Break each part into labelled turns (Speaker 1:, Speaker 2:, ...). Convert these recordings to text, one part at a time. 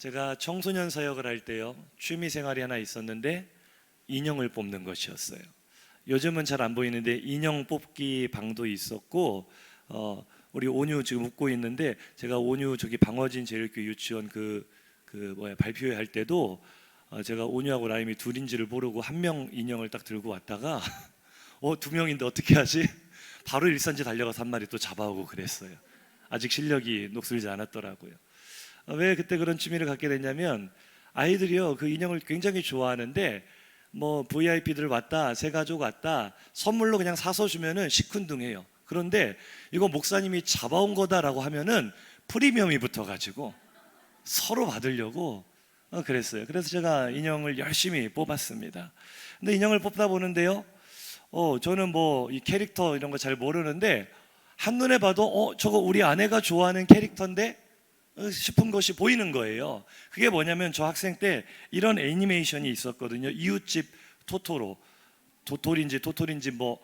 Speaker 1: 제가 청소년 사역을 할 때요, 취미 생활이 하나 있었는데 인형을 뽑는 것이었어요. 요즘은 잘 안 보이는데 인형 뽑기 방도 있었고, 우리 온유 지금 웃고 있는데, 제가 온유 저기 방어진 제일교 유치원 발표회 할 때도 제가 온유하고 라임이 둘인지를 모르고 한 명 인형을 딱 들고 왔다가 두 명인데 어떻게 하지? 바로 일산지 달려가서 한 마리 또 잡아오고 그랬어요. 아직 실력이 녹슬지 않았더라고요. 왜 그때 그런 취미를 갖게 됐냐면, 아이들이요 그 인형을 굉장히 좋아하는데, 뭐 VIP들 왔다, 새 가족 왔다, 선물로 그냥 사서 주면은 시큰둥해요. 그런데 이거 목사님이 잡아온 거다라고 하면은 프리미엄이 붙어가지고 서로 받으려고 그랬어요. 그래서 제가 인형을 열심히 뽑았습니다. 근데 인형을 뽑다 보는데요, 저는 뭐 이 캐릭터 이런 거 잘 모르는데 한눈에 봐도 저거 우리 아내가 좋아하는 캐릭터인데 싶은 것이 보이는 거예요. 그게 뭐냐면, 저 학생 때 이런 애니메이션이 있었거든요. 이웃집 토토로, 도토리인지 뭐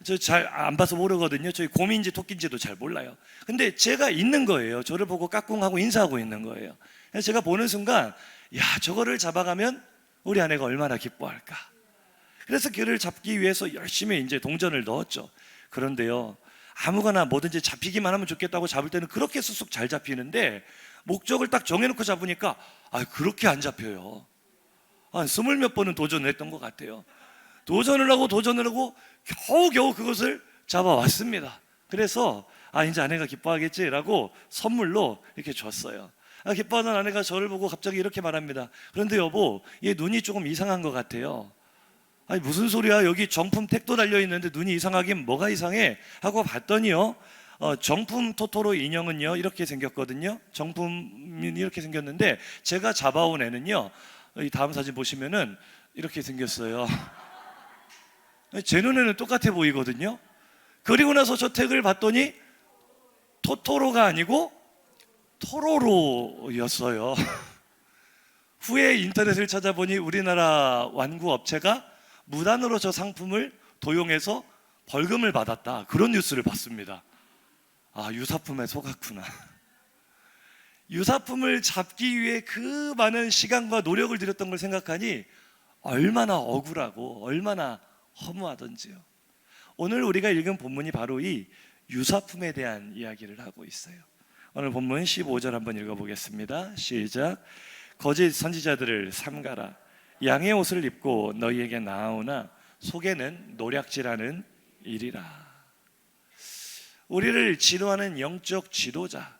Speaker 1: 저 잘 안 봐서 모르거든요. 저희 곰인지 토끼인지도 잘 몰라요. 근데 제가 있는 거예요. 저를 보고 까꿍하고 인사하고 있는 거예요. 그래서 제가 보는 순간, 야, 저거를 잡아가면 우리 아내가 얼마나 기뻐할까. 그래서 걔를 잡기 위해서 열심히 이제 동전을 넣었죠. 그런데요, 아무거나 뭐든지 잡히기만 하면 좋겠다고 잡을 때는 그렇게 쑥쑥 잘 잡히는데, 목적을 딱 정해놓고 잡으니까 그렇게 안 잡혀요. 20몇 번은 도전을 했던 것 같아요. 도전을 하고 겨우겨우 그것을 잡아왔습니다. 그래서 이제 아내가 기뻐하겠지라고 선물로 이렇게 줬어요. 기뻐하는 아내가 저를 보고 갑자기 이렇게 말합니다. 그런데 여보, 얘 눈이 조금 이상한 것 같아요. 무슨 소리야, 여기 정품 택도 달려있는데 눈이 이상하긴 뭐가 이상해 하고 봤더니요, 정품 토토로 인형은요 이렇게 생겼거든요. 정품이 이렇게 생겼는데, 제가 잡아온 애는요, 이 다음 사진 보시면은 이렇게 생겼어요. 제 눈에는 똑같아 보이거든요. 그리고 나서 저 택을 봤더니 토토로가 아니고 토로로였어요. 후에 인터넷을 찾아보니 우리나라 완구 업체가 무단으로 저 상품을 도용해서 벌금을 받았다, 그런 뉴스를 봤습니다. 유사품에 속았구나. 유사품을 잡기 위해 그 많은 시간과 노력을 들였던 걸 생각하니 얼마나 억울하고 얼마나 허무하던지요. 오늘 우리가 읽은 본문이 바로 이 유사품에 대한 이야기를 하고 있어요. 오늘 본문 15절 한번 읽어보겠습니다. 시작. 거짓 선지자들을 삼가라. 양의 옷을 입고 너희에게 나아오나 속에는 노략질하는 일이라. 우리를 지도하는 영적 지도자,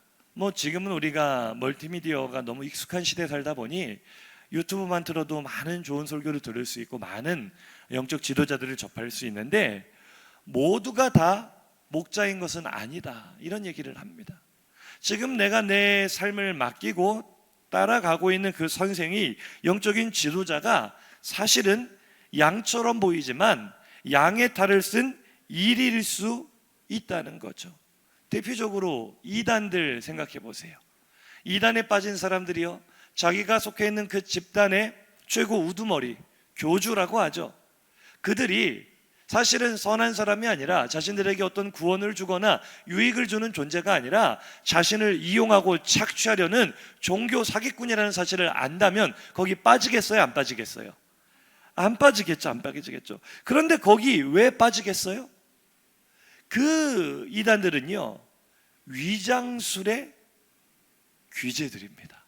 Speaker 1: 지금은 우리가 멀티미디어가 너무 익숙한 시대에 살다 보니 유튜브만 틀어도 많은 좋은 설교를 들을 수 있고 많은 영적 지도자들을 접할 수 있는데, 모두가 다 목자인 것은 아니다, 이런 얘기를 합니다. 지금 내가 내 삶을 맡기고 따라가고 있는 그 선생이, 영적인 지도자가 사실은 양처럼 보이지만 양의 탈을 쓴 일일 수 있다는 거죠. 대표적으로 이단들 생각해 보세요. 이단에 빠진 사람들이요, 자기가 속해 있는 그 집단의 최고 우두머리, 교주라고 하죠. 그들이 사실은 선한 사람이 아니라, 자신들에게 어떤 구원을 주거나 유익을 주는 존재가 아니라 자신을 이용하고 착취하려는 종교 사기꾼이라는 사실을 안다면 거기 빠지겠어요, 안 빠지겠어요? 안 빠지겠죠. 그런데 거기 왜 빠지겠어요? 그 이단들은요, 위장술의 귀재들입니다.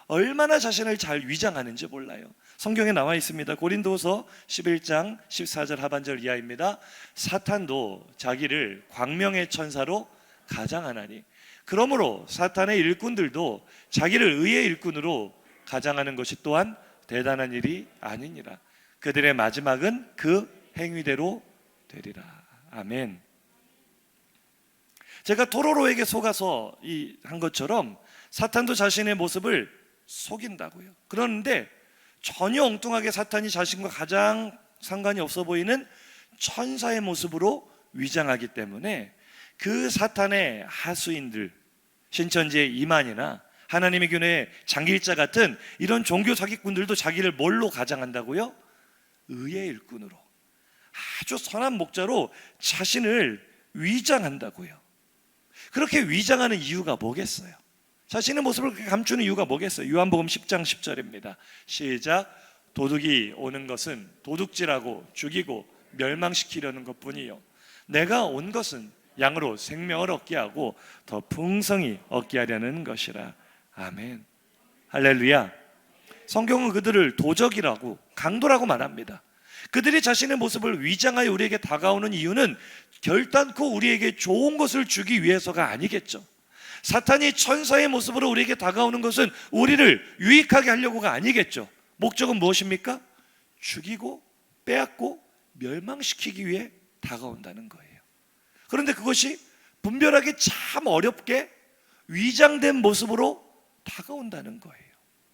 Speaker 1: 얼마나 자신을 잘 위장하는지 몰라요. 성경에 나와 있습니다. 고린도서 11장 14절 하반절 이하입니다. 사탄도 자기를 광명의 천사로 가장하나니, 그러므로 사탄의 일꾼들도 자기를 의의 일꾼으로 가장하는 것이 또한 대단한 일이 아니니라. 그들의 마지막은 그 행위대로 되리라. 아멘. 제가 토로로에게 속아서 한 것처럼 사탄도 자신의 모습을 속인다고요. 그런데 전혀 엉뚱하게 사탄이 자신과 가장 상관이 없어 보이는 천사의 모습으로 위장하기 때문에, 그 사탄의 하수인들, 신천지의 이만이나 하나님의 교회의 장길자 같은 이런 종교 사기꾼들도 자기를 뭘로 가장한다고요? 의의 일꾼으로, 아주 선한 목자로 자신을 위장한다고요. 그렇게 위장하는 이유가 뭐겠어요? 자신의 모습을 감추는 이유가 뭐겠어요? 요한복음 10장 10절입니다. 시작. 도둑이 오는 것은 도둑질하고 죽이고 멸망시키려는 것뿐이요 내가 온 것은 양으로 생명을 얻게 하고 더 풍성히 얻게 하려는 것이라. 아멘. 할렐루야. 성경은 그들을 도적이라고, 강도라고 말합니다. 그들이 자신의 모습을 위장하여 우리에게 다가오는 이유는 결단코 우리에게 좋은 것을 주기 위해서가 아니겠죠. 사탄이 천사의 모습으로 우리에게 다가오는 것은 우리를 유익하게 하려고가 아니겠죠. 목적은 무엇입니까? 죽이고 빼앗고 멸망시키기 위해 다가온다는 거예요. 그런데 그것이 분별하기 참 어렵게 위장된 모습으로 다가온다는 거예요.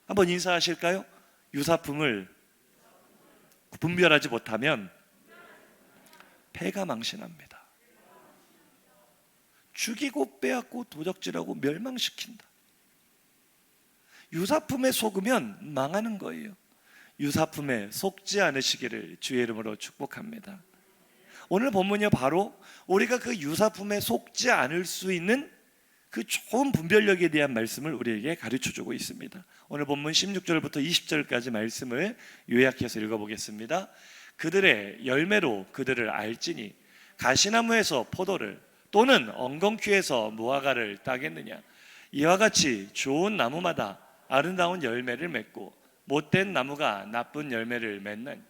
Speaker 1: 한번 인사하실까요? 유사품을 분별하지 못하면 패가 망신합니다. 죽이고 빼앗고 도적질하고 멸망시킨다. 유사품에 속으면 망하는 거예요. 유사품에 속지 않으시기를 주의 이름으로 축복합니다. 오늘 본문이 바로 우리가 그 유사품에 속지 않을 수 있는 그 좋은 분별력에 대한 말씀을 우리에게 가르쳐주고 있습니다. 오늘 본문 16절부터 20절까지 말씀을 요약해서 읽어보겠습니다. 그들의 열매로 그들을 알지니 가시나무에서 포도를 또는 엉겅퀴에서 무화과를 따겠느냐. 이와 같이 좋은 나무마다 아름다운 열매를 맺고 못된 나무가 나쁜 열매를 맺는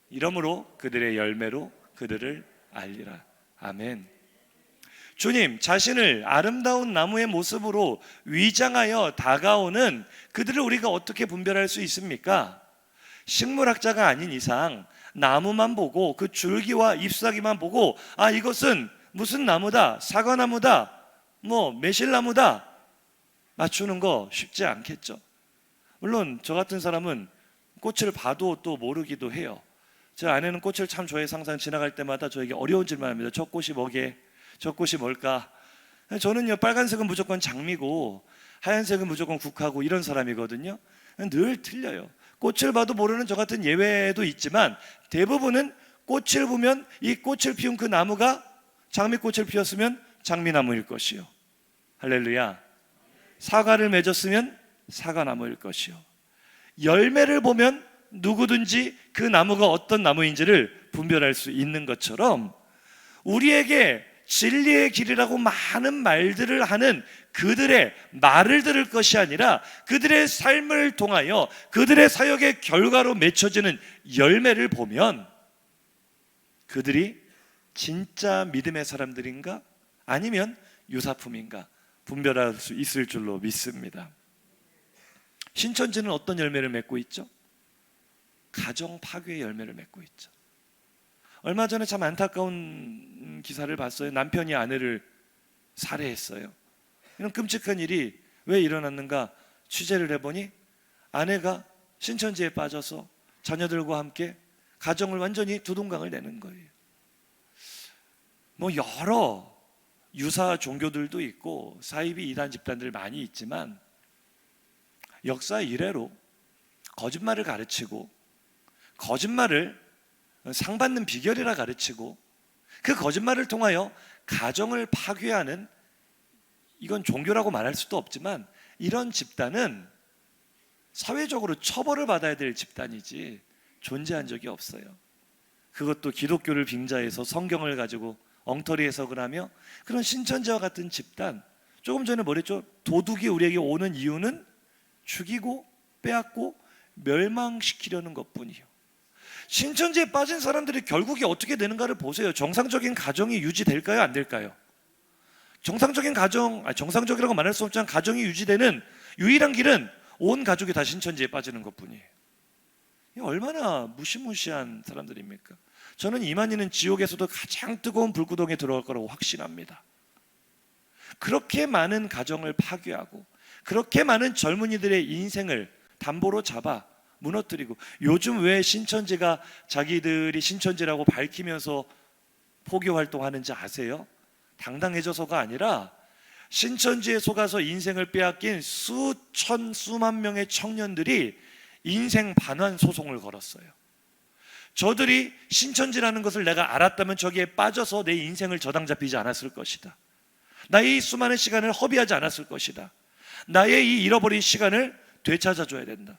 Speaker 1: 이러므로 그들의 열매로 그들을 알리라. 아멘. 주님, 자신을 아름다운 나무의 모습으로 위장하여 다가오는 그들을 우리가 어떻게 분별할 수 있습니까? 식물학자가 아닌 이상 나무만 보고 그 줄기와 잎사귀만 보고 아 이것은 무슨 나무다, 사과나무다, 매실나무다 맞추는 거 쉽지 않겠죠. 물론 저 같은 사람은 꽃을 봐도 또 모르기도 해요. 제 아내는 꽃을 참 좋아해. 항상 지나갈 때마다 저에게 어려운 질문을 합니다. 저 꽃이 뭐게? 저 꽃이 뭘까? 저는요 빨간색은 무조건 장미고 하얀색은 무조건 국화고 이런 사람이거든요. 늘 틀려요. 꽃을 봐도 모르는 저 같은 예외도 있지만 대부분은 꽃을 보면 이 꽃을 피운 그 나무가 장미꽃을 피웠으면 장미나무일 것이요. 할렐루야. 사과를 맺었으면 사과나무일 것이요. 열매를 보면 누구든지 그 나무가 어떤 나무인지를 분별할 수 있는 것처럼 우리에게 진리의 길이라고 많은 말들을 하는 그들의 말을 들을 것이 아니라 그들의 삶을 통하여 그들의 사역의 결과로 맺혀지는 열매를 보면 그들이 진짜 믿음의 사람들인가 아니면 유사품인가 분별할 수 있을 줄로 믿습니다. 신천지는 어떤 열매를 맺고 있죠? 가정 파괴의 열매를 맺고 있죠. 얼마 전에 참 안타까운 기사를 봤어요. 남편이 아내를 살해했어요. 이런 끔찍한 일이 왜 일어났는가 취재를 해보니 아내가 신천지에 빠져서 자녀들과 함께 가정을 완전히 두동강을 내는 거예요. 여러 유사 종교들도 있고 사이비 이단 집단들 많이 있지만 역사 이래로 거짓말을 가르치고 거짓말을 상받는 비결이라 가르치고 그 거짓말을 통하여 가정을 파괴하는 이건 종교라고 말할 수도 없지만 이런 집단은 사회적으로 처벌을 받아야 될 집단이지 존재한 적이 없어요. 그것도 기독교를 빙자해서 성경을 가지고 엉터리 해석을 하며 그런 신천지와 같은 집단 조금 전에 뭐랬죠? 도둑이 우리에게 오는 이유는 죽이고 빼앗고 멸망시키려는 것뿐이요. 신천지에 빠진 사람들이 결국에 어떻게 되는가를 보세요. 정상적인 가정이 유지될까요? 안 될까요? 정상적인 가정, 정상적이라고 말할 수 없지만 가정이 유지되는 유일한 길은 온 가족이 다 신천지에 빠지는 것뿐이에요. 얼마나 무시무시한 사람들입니까? 저는 이만희는 지옥에서도 가장 뜨거운 불구덩이에 들어갈 거라고 확신합니다. 그렇게 많은 가정을 파괴하고 그렇게 많은 젊은이들의 인생을 담보로 잡아 무너뜨리고 요즘 왜 신천지가 자기들이 신천지라고 밝히면서 포교 활동하는지 아세요? 당당해져서가 아니라 신천지에 속아서 인생을 빼앗긴 수만 명의 청년들이 인생 반환 소송을 걸었어요. 저들이 신천지라는 것을 내가 알았다면 저기에 빠져서 내 인생을 저당 잡히지 않았을 것이다. 나의 수많은 시간을 허비하지 않았을 것이다. 나의 이 잃어버린 시간을 되찾아줘야 된다.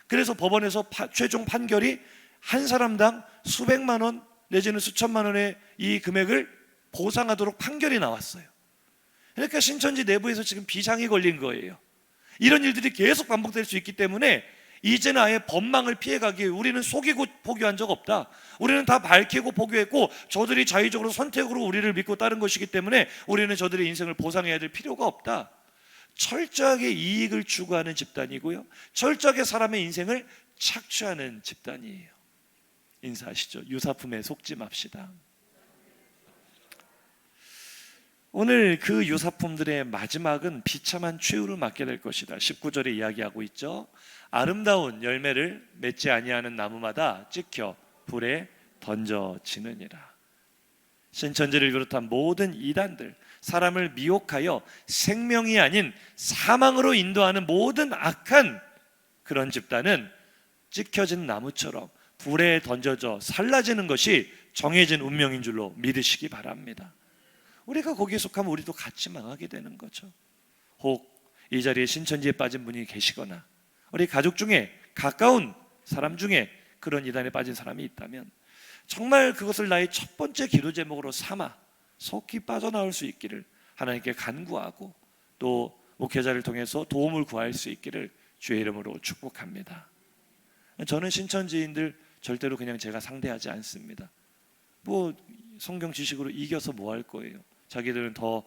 Speaker 1: 그래서 법원에서 최종 판결이 한 사람당 수백만 원 내지는 수천만 원의 이 금액을 보상하도록 판결이 나왔어요. 그러니까 신천지 내부에서 지금 비상이 걸린 거예요. 이런 일들이 계속 반복될 수 있기 때문에 이제는 아예 법망을 피해가기 위해 우리는 속이고 포교한 적 없다. 우리는 다 밝히고 포교했고 저들이 자의적으로 선택으로 우리를 믿고 따른 것이기 때문에 우리는 저들의 인생을 보상해야 될 필요가 없다. 철저하게 이익을 추구하는 집단이고요, 철저하게 사람의 인생을 착취하는 집단이에요. 인사하시죠. 유사품에 속지 맙시다. 오늘 그 유사품들의 마지막은 비참한 최후를 맞게 될 것이다. 19절에 이야기하고 있죠. 아름다운 열매를 맺지 아니하는 나무마다 찍혀 불에 던져지느니라. 신천지를 비롯한 모든 이단들, 사람을 미혹하여 생명이 아닌 사망으로 인도하는 모든 악한 그런 집단은 찍혀진 나무처럼 불에 던져져 살라지는 것이 정해진 운명인 줄로 믿으시기 바랍니다. 우리가 거기에 속하면 우리도 같이 망하게 되는 거죠. 혹 이 자리에 신천지에 빠진 분이 계시거나 우리 가족 중에 가까운 사람 중에 그런 이단에 빠진 사람이 있다면 정말 그것을 나의 첫 번째 기도 제목으로 삼아 속히 빠져나올 수 있기를 하나님께 간구하고 또 목회자를 통해서 도움을 구할 수 있기를 주의 이름으로 축복합니다. 저는 신천지인들 절대로 그냥 제가 상대하지 않습니다. 뭐 성경 지식으로 이겨서 뭐 할 거예요? 자기들은 더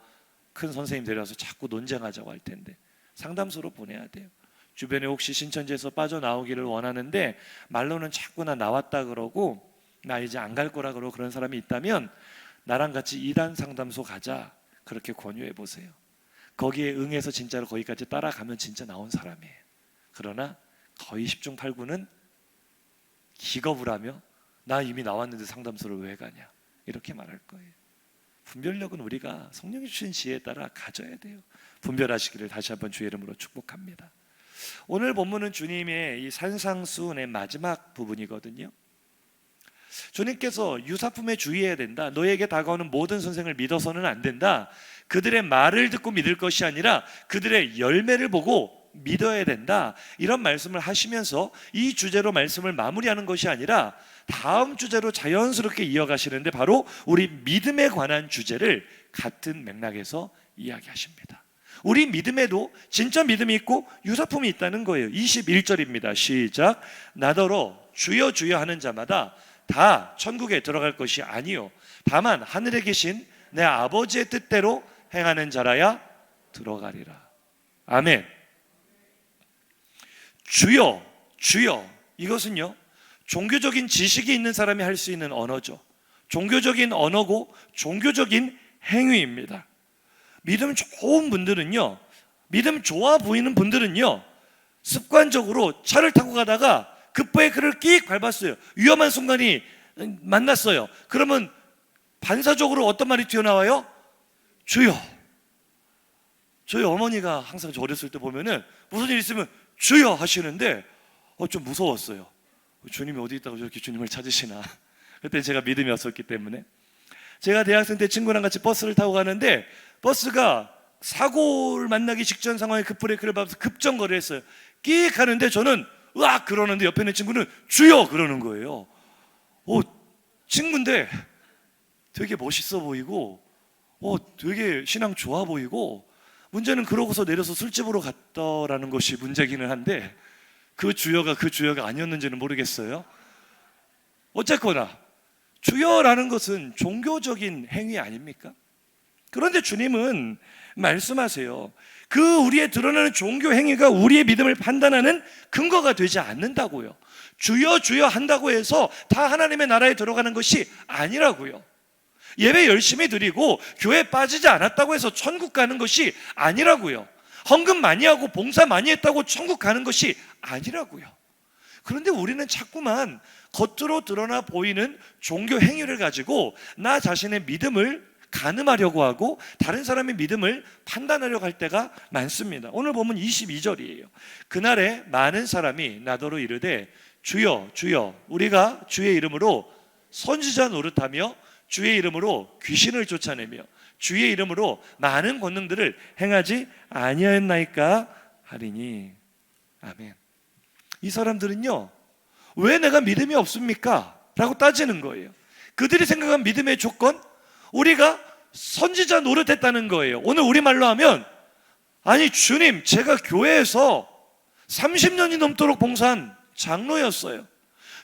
Speaker 1: 큰 선생님 데려와서 자꾸 논쟁하자고 할 텐데 상담소로 보내야 돼요. 주변에 혹시 신천지에서 빠져나오기를 원하는데 말로는 자꾸 나 나왔다 그러고 나 이제 안 갈 거라 그러고 그런 사람이 있다면 나랑 같이 이단 상담소 가자, 그렇게 권유해 보세요. 거기에 응해서 진짜로 거기까지 따라가면 진짜 나온 사람이에요. 그러나 거의 10중 8구는 기겁을 하며 나 이미 나왔는데 상담소를 왜 가냐 이렇게 말할 거예요. 분별력은 우리가 성령이 주신 지혜에 따라 가져야 돼요. 분별하시기를 다시 한번 주의 이름으로 축복합니다. 오늘 본문은 주님의 이 산상수훈의 마지막 부분이거든요. 주님께서 유사품에 주의해야 된다. 너에게 다가오는 모든 선생을 믿어서는 안 된다. 그들의 말을 듣고 믿을 것이 아니라 그들의 열매를 보고 믿어야 된다. 이런 말씀을 하시면서 이 주제로 말씀을 마무리하는 것이 아니라 다음 주제로 자연스럽게 이어가시는데 바로 우리 믿음에 관한 주제를 같은 맥락에서 이야기하십니다. 우리 믿음에도 진짜 믿음이 있고 유사품이 있다는 거예요. 21절입니다. 시작. 나더러 주여 주여 하는 자마다 다 천국에 들어갈 것이 아니요 다만 하늘에 계신 내 아버지의 뜻대로 행하는 자라야 들어가리라. 아멘. 주여 주여, 이것은요 종교적인 지식이 있는 사람이 할 수 있는 언어죠. 종교적인 언어고 종교적인 행위입니다. 믿음 좋은 분들은요, 믿음 좋아 보이는 분들은요 습관적으로 차를 타고 가다가 급하게 그를 끽 밟았어요. 위험한 순간이 만났어요. 그러면 반사적으로 어떤 말이 튀어나와요? 주여. 저희 어머니가 항상 저 어렸을 때 보면은 무슨 일 있으면 주여 하시는데 좀 무서웠어요. 주님이 어디 있다고 저렇게 주님을 찾으시나. 그때 제가 믿음이 없었기 때문에. 제가 대학생 때 친구랑 같이 버스를 타고 가는데 버스가 사고를 만나기 직전 상황에 급브레이크를 밟아서 급정거를 했어요. 끽 하는데 저는 으악 그러는데 옆에 있는 친구는 주여 그러는 거예요. 친구인데 되게 멋있어 보이고 되게 신앙 좋아 보이고, 문제는 그러고서 내려서 술집으로 갔더라는 것이 문제기는 한데 그 주여가 아니었는지는 모르겠어요. 어쨌거나 주여라는 것은 종교적인 행위 아닙니까? 그런데 주님은 말씀하세요. 그 우리의 드러나는 종교 행위가 우리의 믿음을 판단하는 근거가 되지 않는다고요. 주여 주여 한다고 해서 다 하나님의 나라에 들어가는 것이 아니라고요. 예배 열심히 드리고 교회 빠지지 않았다고 해서 천국 가는 것이 아니라고요. 헌금 많이 하고 봉사 많이 했다고 천국 가는 것이 아니라고요. 그런데 우리는 자꾸만 겉으로 드러나 보이는 종교 행위를 가지고 나 자신의 믿음을 가늠하려고 하고 다른 사람의 믿음을 판단하려고 할 때가 많습니다. 오늘 보면 22절이에요. 그날에 많은 사람이 나더러 이르되 주여 주여 우리가 주의 이름으로 선지자 노릇하며 주의 이름으로 귀신을 쫓아내며 주의 이름으로 많은 권능들을 행하지 아니하였나이까 하리니. 아멘. 이 사람들은요, 왜 내가 믿음이 없습니까? 라고 따지는 거예요. 그들이 생각한 믿음의 조건, 우리가 선지자 노릇했다는 거예요. 오늘 우리말로 하면, 아니 주님, 제가 교회에서 30년이 넘도록 봉사한 장로였어요.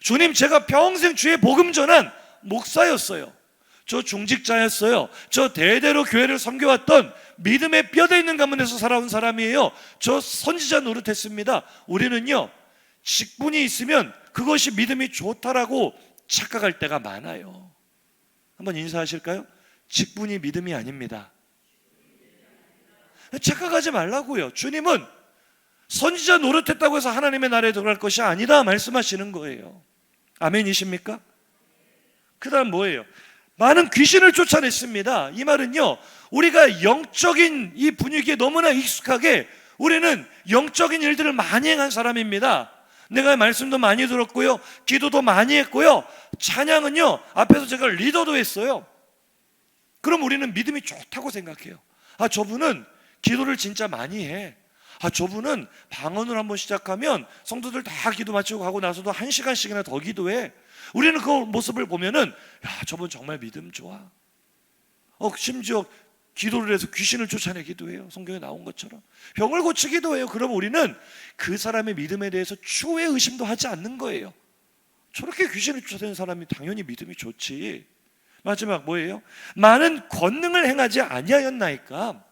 Speaker 1: 주님, 제가 평생 주의 복음 전한 목사였어요. 저 중직자였어요. 저 대대로 교회를 섬겨왔던 믿음의 뼈대 있는 가문에서 살아온 사람이에요. 저 선지자 노릇했습니다. 우리는요, 직분이 있으면 그것이 믿음이 좋다라고 착각할 때가 많아요. 한번 인사하실까요? 직분이 믿음이 아닙니다. 착각하지 말라고요. 주님은 선지자 노릇했다고 해서 하나님의 나라에 들어갈 것이 아니다 말씀하시는 거예요. 아멘이십니까? 그 다음 뭐예요? 많은 귀신을 쫓아냈습니다. 이 말은요, 우리가 영적인 이 분위기에 너무나 익숙하게 우리는 영적인 일들을 많이 행한 사람입니다. 내가 말씀도 많이 들었고요, 기도도 많이 했고요, 찬양은요 앞에서 제가 리더도 했어요. 그럼 우리는 믿음이 좋다고 생각해요. 아, 저분은 기도를 진짜 많이 해. 아, 저분은 방언을 한번 시작하면 성도들 다 기도 마치고 가고 나서도 1시간씩이나 더 기도해. 우리는 그 모습을 보면은, 야, 저분 정말 믿음 좋아. 심지어 기도를 해서 귀신을 쫓아내기도 해요. 성경에 나온 것처럼 병을 고치기도 해요. 그럼 우리는 그 사람의 믿음에 대해서 추후의 의심도 하지 않는 거예요. 저렇게 귀신을 쫓아내는 사람이 당연히 믿음이 좋지. 마지막 뭐예요? 많은 권능을 행하지 아니하였나이까.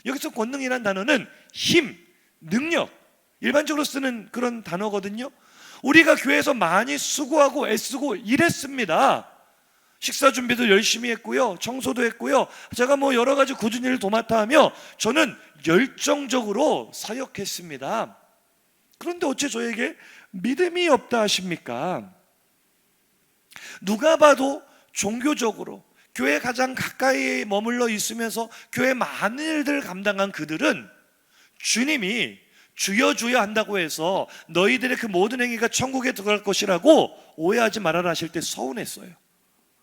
Speaker 1: 여기서 권능이란 단어는 힘, 능력, 일반적으로 쓰는 그런 단어거든요. 우리가 교회에서 많이 수고하고 애쓰고 일했습니다. 식사 준비도 열심히 했고요, 청소도 했고요, 제가 뭐 여러 가지 굳은 일을 도맡아 하며 저는 열정적으로 사역했습니다. 그런데 어째 저에게 믿음이 없다 하십니까? 누가 봐도 종교적으로 교회 가장 가까이 머물러 있으면서 교회 많은 일들을 감당한 그들은 주님이 주여 주여 한다고 해서 너희들의 그 모든 행위가 천국에 들어갈 것이라고 오해하지 말아라 하실 때 서운했어요.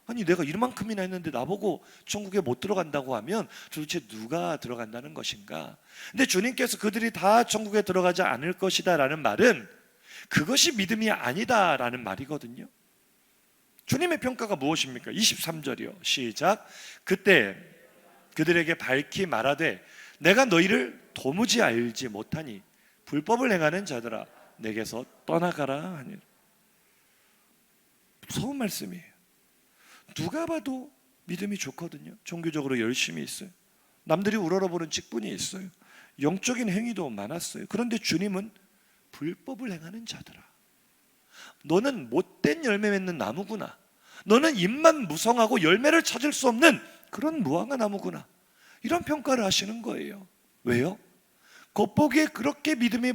Speaker 1: 아니, 내가 이만큼이나 했는데 나보고 천국에 못 들어간다고 하면 도대체 누가 들어간다는 것인가? 근데 주님께서 그들이 다 천국에 들어가지 않을 것이다 라는 말은 그것이 믿음이 아니다 라는 말이거든요. 주님의 평가가 무엇입니까? 23절이요 시작. 그때 그들에게 밝히 말하되 내가 너희를 도무지 알지 못하니 불법을 행하는 자들아 내게서 떠나가라 하니. 무서운 말씀이에요. 누가 봐도 믿음이 좋거든요. 종교적으로 열심히 있어요. 남들이 우러러보는 직분이 있어요. 영적인 행위도 많았어요. 그런데 주님은 불법을 행하는 자들아, 너는 못된 열매 맺는 나무구나. 너는 잎만 무성하고 열매를 찾을 수 없는 그런 무화과 나무구나. 이런 평가를 하시는 거예요. 왜요? 겉보기에 그렇게 믿음이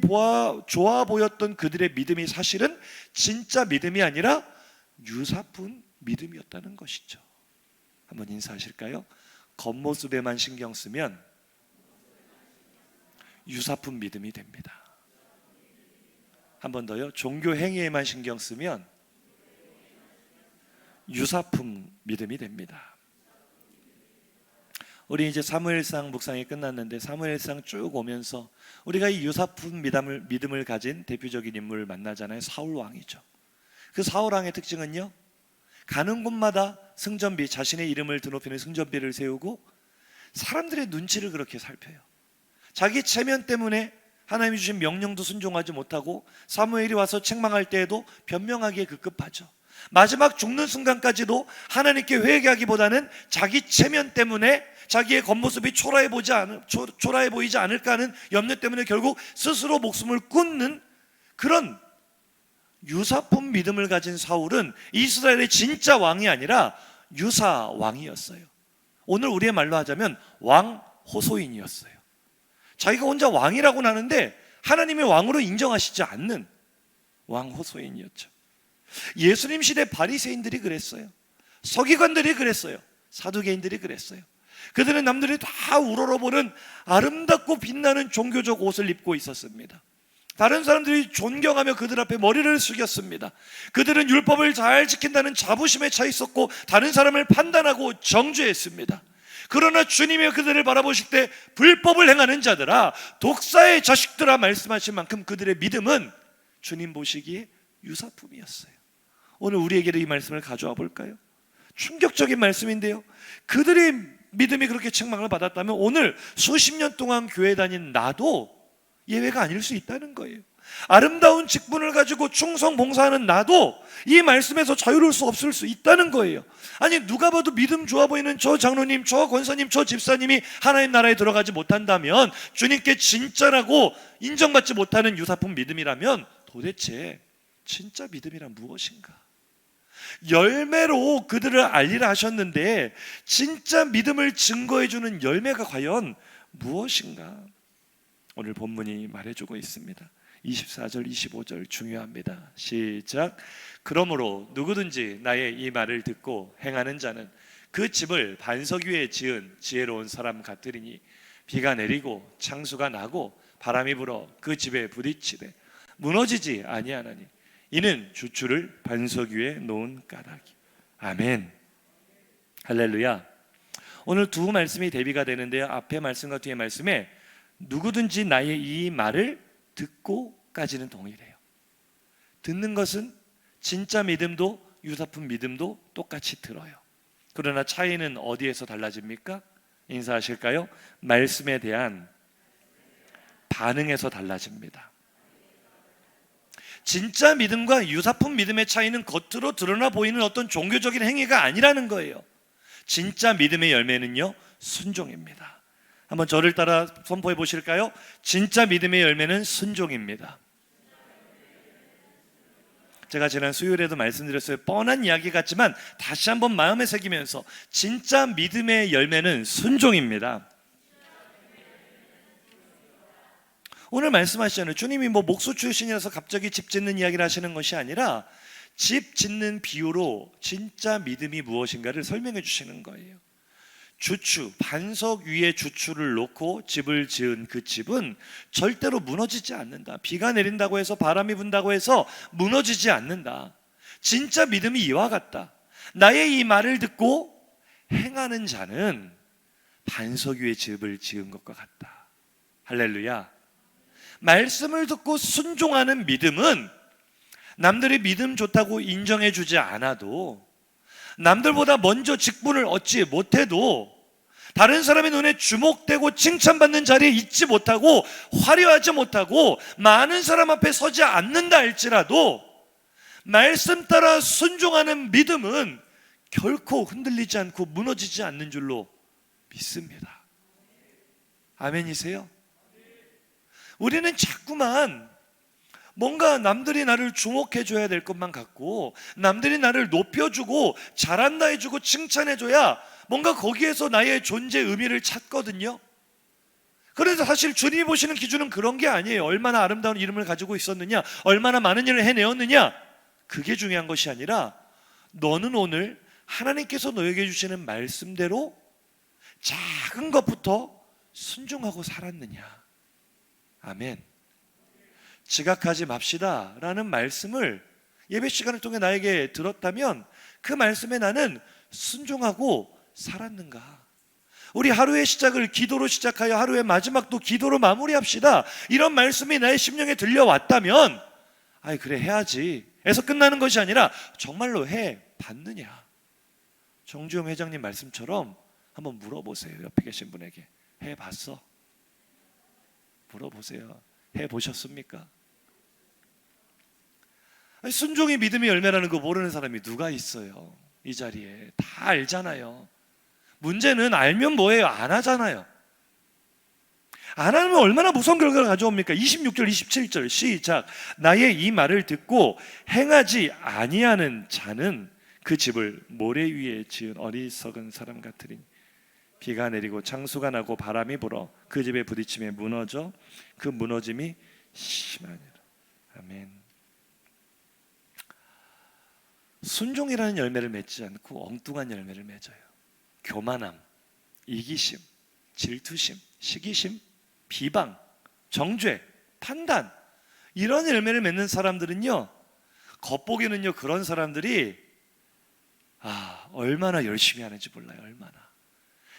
Speaker 1: 좋아 보였던 그들의 믿음이 사실은 진짜 믿음이 아니라 유사품 믿음이었다는 것이죠. 한번 인사하실까요? 겉모습에만 신경 쓰면 유사품 믿음이 됩니다. 한 번 더요. 종교 행위에만 신경 쓰면 유사품 믿음이 됩니다. 우리 이제 사무엘상 묵상이 끝났는데 사무엘상 쭉 오면서 우리가 이 유사품 믿음을 가진 대표적인 인물을 만나잖아요. 사울 왕이죠. 그 사울 왕의 특징은요, 가는 곳마다 승전비, 자신의 이름을 드높이는 승전비를 세우고 사람들의 눈치를 그렇게 살펴요. 자기 체면 때문에 하나님이 주신 명령도 순종하지 못하고 사무엘이 와서 책망할 때에도 변명하기에 급급하죠. 마지막 죽는 순간까지도 하나님께 회개하기보다는 자기 체면 때문에 자기의 겉모습이 초라해 보이지 않을까 하는 염려 때문에 결국 스스로 목숨을 끊는 그런 유사품 믿음을 가진 사울은 이스라엘의 진짜 왕이 아니라 유사 왕이었어요. 오늘 우리의 말로 하자면 왕 호소인이었어요. 자기가 혼자 왕이라고는 하는데 하나님의 왕으로 인정하시지 않는 왕 호소인이었죠. 예수님 시대 바리새인들이 그랬어요. 서기관들이 그랬어요. 사두개인들이 그랬어요. 그들은 남들이 다 우러러보는 아름답고 빛나는 종교적 옷을 입고 있었습니다. 다른 사람들이 존경하며 그들 앞에 머리를 숙였습니다. 그들은 율법을 잘 지킨다는 자부심에 차 있었고 다른 사람을 판단하고 정죄했습니다. 그러나 주님이 그들을 바라보실 때 불법을 행하는 자들아, 독사의 자식들아 말씀하신 만큼 그들의 믿음은 주님 보시기에 유사품이었어요. 오늘 우리에게도 이 말씀을 가져와 볼까요? 충격적인 말씀인데요, 그들의 믿음이 그렇게 책망을 받았다면 오늘 수십 년 동안 교회 다닌 나도 예외가 아닐 수 있다는 거예요. 아름다운 직분을 가지고 충성 봉사하는 나도 이 말씀에서 자유로울 수 없을 수 있다는 거예요. 아니, 누가 봐도 믿음 좋아 보이는 저 장로님, 저 권사님, 저 집사님이 하나님 나라에 들어가지 못한다면, 주님께 진짜라고 인정받지 못하는 유사품 믿음이라면 도대체 진짜 믿음이란 무엇인가? 열매로 그들을 알리라 하셨는데 진짜 믿음을 증거해주는 열매가 과연 무엇인가? 오늘 본문이 말해주고 있습니다. 24절 25절 중요합니다. 시작. 그러므로 누구든지 나의 이 말을 듣고 행하는 자는 그 집을 반석 위에 지은 지혜로운 사람 같으리니 비가 내리고 창수가 나고 바람이 불어 그 집에 부딪히되 무너지지 아니하나니 이는 주추를 반석 위에 놓은 까닭이. 아멘. 할렐루야. 오늘 두 말씀이 대비가 되는데요, 앞에 말씀과 뒤에 말씀에 누구든지 나의 이 말을 듣고까지는 동일해요. 듣는 것은 진짜 믿음도 유사품 믿음도 똑같이 들어요. 그러나 차이는 어디에서 달라집니까? 인사하실까요? 말씀에 대한 반응에서 달라집니다. 진짜 믿음과 유사품 믿음의 차이는 겉으로 드러나 보이는 어떤 종교적인 행위가 아니라는 거예요. 진짜 믿음의 열매는요, 순종입니다. 한번 저를 따라 선포해 보실까요? 진짜 믿음의 열매는 순종입니다. 제가 지난 수요일에도 말씀드렸어요. 뻔한 이야기 같지만 다시 한번 마음에 새기면서 진짜 믿음의 열매는 순종입니다. 오늘 말씀하시잖아요. 주님이 목수 출신이라서 갑자기 집 짓는 이야기를 하시는 것이 아니라 집 짓는 비유로 진짜 믿음이 무엇인가를 설명해 주시는 거예요. 주추, 반석 위에 주추를 놓고 집을 지은 그 집은 절대로 무너지지 않는다. 비가 내린다고 해서 바람이 분다고 해서 무너지지 않는다. 진짜 믿음이 이와 같다. 나의 이 말을 듣고 행하는 자는 반석 위에 집을 지은 것과 같다. 할렐루야. 말씀을 듣고 순종하는 믿음은 남들이 믿음 좋다고 인정해 주지 않아도, 남들보다 먼저 직분을 얻지 못해도, 다른 사람의 눈에 주목되고 칭찬받는 자리에 있지 못하고 화려하지 못하고 많은 사람 앞에 서지 않는다 할지라도 말씀 따라 순종하는 믿음은 결코 흔들리지 않고 무너지지 않는 줄로 믿습니다. 아멘이세요? 우리는 자꾸만 뭔가 남들이 나를 주목해줘야 될 것만 같고, 남들이 나를 높여주고 잘한다 해주고 칭찬해줘야 뭔가 거기에서 나의 존재 의미를 찾거든요. 그래서 사실 주님이 보시는 기준은 그런 게 아니에요. 얼마나 아름다운 이름을 가지고 있었느냐, 얼마나 많은 일을 해내었느냐, 그게 중요한 것이 아니라 너는 오늘 하나님께서 너에게 주시는 말씀대로 작은 것부터 순종하고 살았느냐. 아멘. 지각하지 맙시다 라는 말씀을 예배 시간을 통해 나에게 들었다면 그 말씀에 나는 순종하고 살았는가? 우리 하루의 시작을 기도로 시작하여 하루의 마지막도 기도로 마무리합시다, 이런 말씀이 나의 심령에 들려왔다면 아이 그래 해야지 에서 끝나는 것이 아니라 정말로 해 봤느냐? 정주영 회장님 말씀처럼 한번 물어보세요. 옆에 계신 분에게 해 봤어? 물어보세요. 해 보셨습니까? 순종이 믿음의 열매라는 거 모르는 사람이 누가 있어요? 이 자리에 다 알잖아요. 문제는 알면 뭐예요? 안 하잖아요. 안 하면 얼마나 무서운 결과를 가져옵니까? 26절 27절 시작. 나의 이 말을 듣고 행하지 아니하는 자는 그 집을 모래 위에 지은 어리석은 사람 같으리니 비가 내리고 창수가 나고 바람이 불어 그 집에 부딪힘에 무너져 그 무너짐이 심하니라. 아멘. 순종이라는 열매를 맺지 않고 엉뚱한 열매를 맺어요. 교만함, 이기심, 질투심, 시기심, 비방, 정죄, 판단, 이런 열매를 맺는 사람들은요, 겉보기는요 그런 사람들이 얼마나 열심히 하는지 몰라요. 얼마나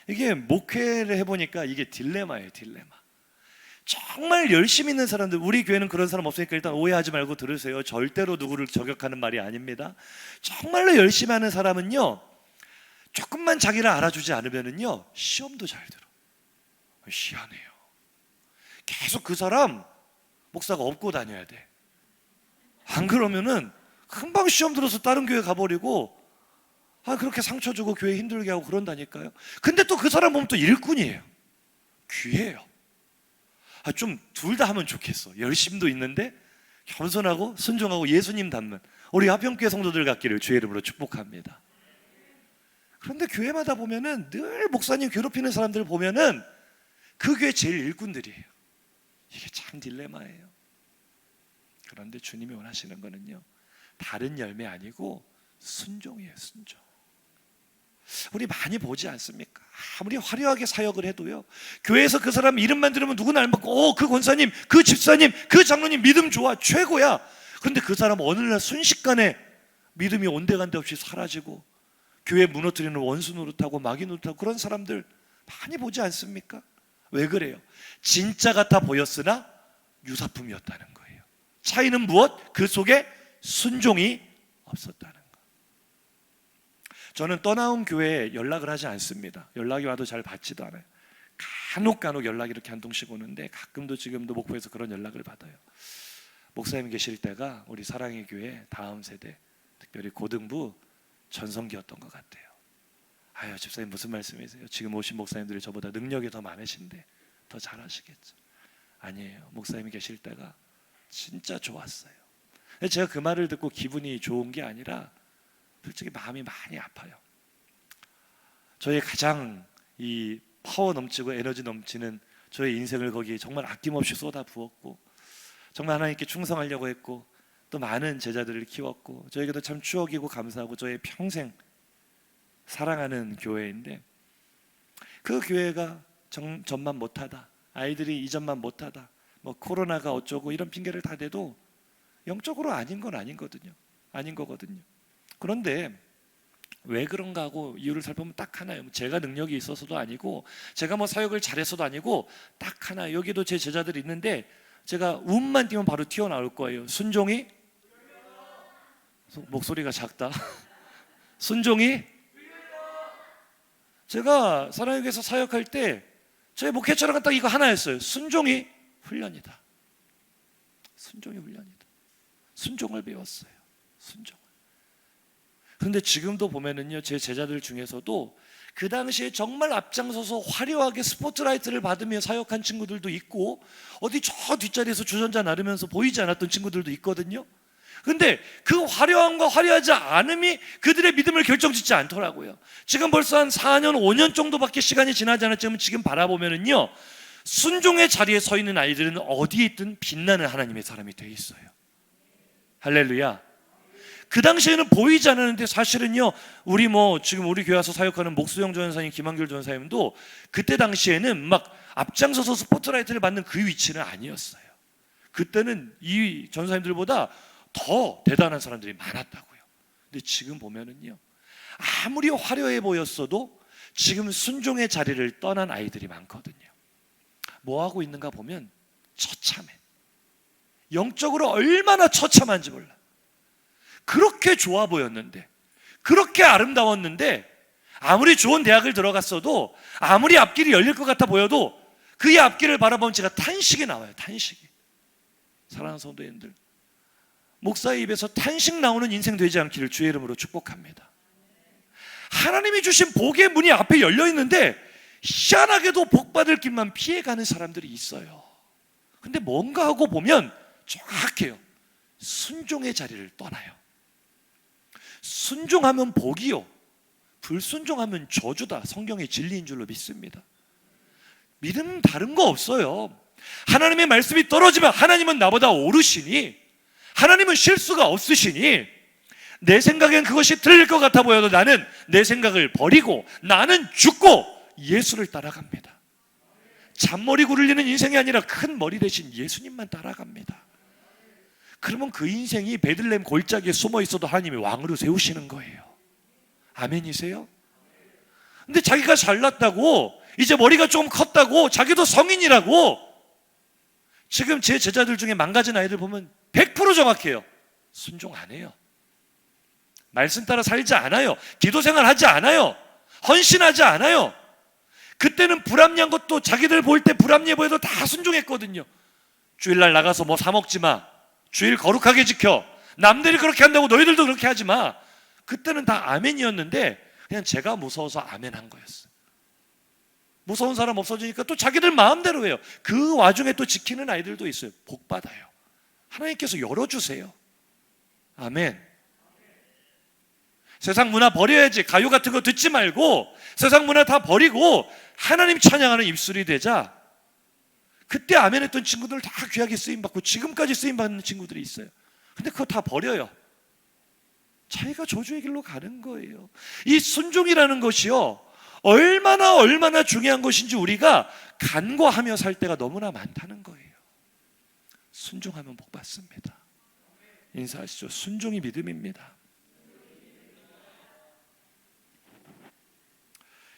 Speaker 1: 이게 목회를 해보니까 이게 딜레마예요, 딜레마. 정말 열심히 있는 사람들, 우리 교회는 그런 사람 없으니까 일단 오해하지 말고 들으세요. 절대로 누구를 저격하는 말이 아닙니다. 정말로 열심히 하는 사람은요, 조금만 자기를 알아주지 않으면은요, 시험도 잘 들어. 희한해요. 계속 그 사람 목사가 업고 다녀야 돼. 안 그러면은 금방 시험 들어서 다른 교회 가버리고, 그렇게 상처 주고 교회 힘들게 하고 그런다니까요. 근데 또 그 사람 보면 또 일꾼이에요. 귀해요. 좀 둘 다 하면 좋겠어. 열심도 있는데 겸손하고 순종하고 예수님 닮은 우리 하평교회 성도들 같기를 주의 이름으로 축복합니다. 그런데 교회마다 보면은 늘 목사님 괴롭히는 사람들 보면은 그 교회 제일 일꾼들이에요. 이게 참 딜레마예요. 그런데 주님이 원하시는 거는요, 다른 열매 아니고 순종이에요. 순종. 우리 많이 보지 않습니까? 아무리 화려하게 사역을 해도요, 교회에서 그 사람 이름만 들으면 누구나 알고, 그 권사님, 그 집사님, 그 장로님 믿음 좋아, 최고야. 그런데 그 사람 어느 날 순식간에 믿음이 온데간데 없이 사라지고 교회 무너뜨리는 원수 노릇하고 마귀 노릇하고 그런 사람들 많이 보지 않습니까? 왜 그래요? 진짜 같아 보였으나 유사품이었다는 거예요. 차이는 무엇? 그 속에 순종이 없었다는 거. 저는 떠나온 교회에 연락을 하지 않습니다. 연락이 와도 잘 받지도 않아요. 간혹 연락이 이렇게 한 통씩 오는데, 가끔도 지금도 목포에서 그런 연락을 받아요. 목사님 계실 때가 우리 사랑의 교회 다음 세대, 특별히 고등부 전성기였던 것 같아요. 집사님 무슨 말씀이세요? 지금 오신 목사님들이 저보다 능력이 더 많으신데 더 잘하시겠죠. 아니에요. 목사님이 계실 때가 진짜 좋았어요. 제가 그 말을 듣고 기분이 좋은 게 아니라 솔직히 마음이 많이 아파요. 저의 가장 이 파워 넘치고 에너지 넘치는 저의 인생을 거기에 정말 아낌없이 쏟아 부었고, 정말 하나님께 충성하려고 했고, 또 많은 제자들을 키웠고, 저에게도 참 추억이고 감사하고 저의 평생 사랑하는 교회인데, 그 교회가 전만 못하다, 아이들이 이전만 못하다, 뭐 코로나가 어쩌고 이런 핑계를 다 대도 영적으로 아닌 건 아닌 거거든요. 그런데 왜 그런가 하고 이유를 살펴보면 딱 하나예요. 제가 능력이 있어서도 아니고, 제가 뭐 사역을 잘해서도 아니고, 딱 하나. 여기도 제 제자들이 있는데 제가 운만 띄면 바로 튀어나올 거예요. 순종이, 목소리가 작다. 순종이, 제가 사랑에게서 사역할 때 저희 목회처럼 딱 이거 하나였어요. 순종이 훈련이다. 순종이 훈련이다. 순종을 배웠어요. 순종을. 그런데 지금도 보면은요, 제 제자들 중에서도 그 당시에 정말 앞장서서 화려하게 스포트라이트를 받으며 사역한 친구들도 있고, 어디 저 뒷자리에서 주전자 나르면서 보이지 않았던 친구들도 있거든요. 그런데 그 화려함과 화려하지 않음이 그들의 믿음을 결정짓지 않더라고요. 지금 벌써 한 4년, 5년 정도밖에 시간이 지나지 않았지만 지금 바라보면은요, 순종의 자리에 서 있는 아이들은 어디에 있든 빛나는 하나님의 사람이 되어 있어요. 할렐루야. 그 당시에는 보이지 않았는데, 사실은요, 우리 지금 우리 교회 와서 사역하는 목수영 전사님, 김한결 전사님도 그때 당시에는 막 앞장서서 스포트라이트를 받는 그 위치는 아니었어요. 그때는 이 전사님들보다 더 대단한 사람들이 많았다고요. 근데 지금 보면은요, 아무리 화려해 보였어도 지금 순종의 자리를 떠난 아이들이 많거든요. 뭐 하고 있는가 보면 처참해. 영적으로 얼마나 처참한지 몰라. 그렇게 좋아 보였는데, 그렇게 아름다웠는데, 아무리 좋은 대학을 들어갔어도, 아무리 앞길이 열릴 것 같아 보여도 그의 앞길을 바라보면 제가 탄식이 나와요. 탄식이. 사랑하는 성도님들, 목사의 입에서 탄식 나오는 인생 되지 않기를 주의 이름으로 축복합니다. 하나님이 주신 복의 문이 앞에 열려 있는데 희한하게도 복 받을 길만 피해가는 사람들이 있어요. 근데 뭔가 하고 보면 정확해요. 순종의 자리를 떠나요. 순종하면 복이요, 불순종하면 저주다. 성경의 진리인 줄로 믿습니다. 믿음 다른 거 없어요. 하나님의 말씀이 떨어지면 하나님은 나보다 오르시니, 하나님은 실수가 없으시니, 내 생각엔 그것이 틀릴 것 같아 보여도 나는 내 생각을 버리고 나는 죽고 예수를 따라갑니다. 잔머리 굴리는 인생이 아니라 큰 머리 대신 예수님만 따라갑니다. 그러면 그 인생이 베들레헴 골짜기에 숨어 있어도 하나님이 왕으로 세우시는 거예요. 아멘이세요? 근데 자기가 잘났다고, 이제 머리가 좀 컸다고, 자기도 성인이라고. 지금 제 제자들 중에 망가진 아이들 보면 100% 정확해요. 순종 안 해요. 말씀 따라 살지 않아요. 기도 생활하지 않아요. 헌신하지 않아요. 그때는 불합리한 것도 자기들 볼 때 불합리해 보여도 다 순종했거든요. 주일날 나가서 뭐 사 먹지 마. 주일 거룩하게 지켜. 남들이 그렇게 한다고 너희들도 그렇게 하지 마. 그때는 다 아멘이었는데 그냥 제가 무서워서 아멘 한 거였어요. 무서운 사람 없어지니까 또 자기들 마음대로 해요. 그 와중에 또 지키는 아이들도 있어요. 복 받아요. 하나님께서 열어주세요. 아멘. 세상 문화 버려야지. 가요 같은 거 듣지 말고 세상 문화 다 버리고 하나님 찬양하는 입술이 되자. 그때 아멘 했던 친구들 다 귀하게 쓰임받고 지금까지 쓰임받는 친구들이 있어요. 근데 그거 다 버려요. 자기가 저주의 길로 가는 거예요. 이 순종이라는 것이요, 얼마나 중요한 것인지 우리가 간과하며 살 때가 너무나 많다는 거예요. 순종하면 복 받습니다. 인사하시죠. 순종이 믿음입니다.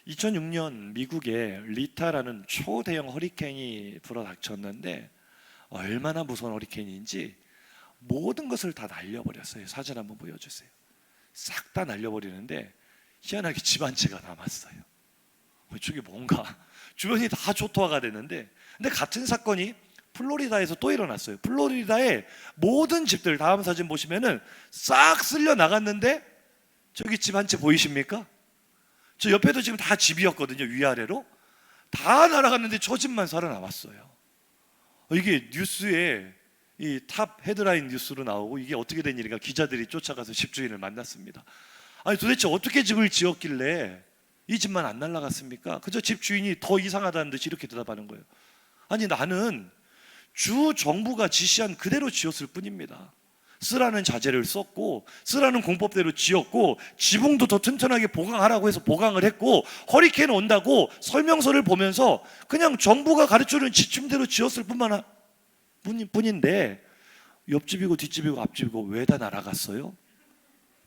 Speaker 1: 2006년 미국에 리타라는 초대형 허리케인이 불어닥쳤는데 얼마나 무서운 허리케인인지 모든 것을 다 날려버렸어요. 사진 한번 보여주세요. 싹 다 날려버리는데 희한하게 집 한 채가 남았어요. 저게 뭔가 주변이 다 초토화가 됐는데, 근데 같은 사건이 플로리다에서 또 일어났어요. 플로리다의 모든 집들, 다음 사진 보시면은 싹 쓸려 나갔는데 저기 집 한 채 보이십니까? 저 옆에도 지금 다 집이었거든요. 위아래로 다 날아갔는데 저 집만 살아남았어요. 이게 뉴스에 이 탑 헤드라인 뉴스로 나오고, 이게 어떻게 된 일인가 기자들이 쫓아가서 집주인을 만났습니다. 아니 도대체 어떻게 집을 지었길래 이 집만 안 날아갔습니까? 그저 집주인이 더 이상하다는 듯이 이렇게 대답하는 거예요. 아니 나는 주 정부가 지시한 그대로 지었을 뿐입니다. 쓰라는 자재를 썼고 쓰라는 공법대로 지었고 지붕도 더 튼튼하게 보강하라고 해서 보강을 했고 허리케인 온다고 설명서를 보면서 그냥 정부가 가르쳐주는 지침대로 지었을 뿐인데 옆집이고 뒷집이고 앞집이고 왜 다 날아갔어요?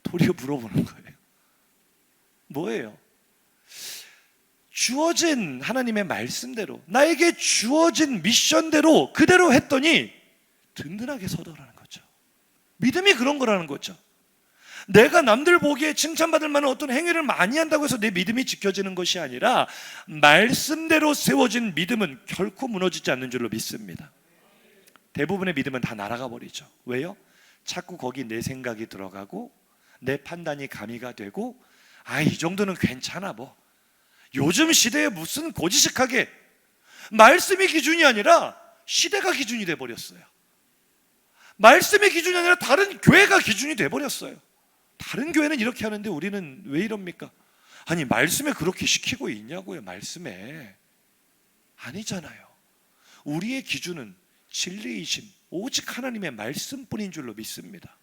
Speaker 1: 도리어 물어보는 거예요. 뭐예요? 주어진 하나님의 말씀대로, 나에게 주어진 미션대로 그대로 했더니 든든하게 서더라는 거죠. 믿음이 그런 거라는 거죠. 내가 남들 보기에 칭찬받을 만한 어떤 행위를 많이 한다고 해서 내 믿음이 지켜지는 것이 아니라 말씀대로 세워진 믿음은 결코 무너지지 않는 줄로 믿습니다. 대부분의 믿음은 다 날아가 버리죠. 왜요? 자꾸 거기 내 생각이 들어가고 내 판단이 가미가 되고, 이 정도는 괜찮아 뭐. 요즘 시대에 무슨 고지식하게, 말씀이 기준이 아니라 시대가 기준이 돼버렸어요. 말씀의 기준이 아니라 다른 교회가 기준이 돼버렸어요. 다른 교회는 이렇게 하는데 우리는 왜 이럽니까? 아니 말씀에 그렇게 시키고 있냐고요. 말씀에 아니잖아요. 우리의 기준은 진리이신 오직 하나님의 말씀뿐인 줄로 믿습니다.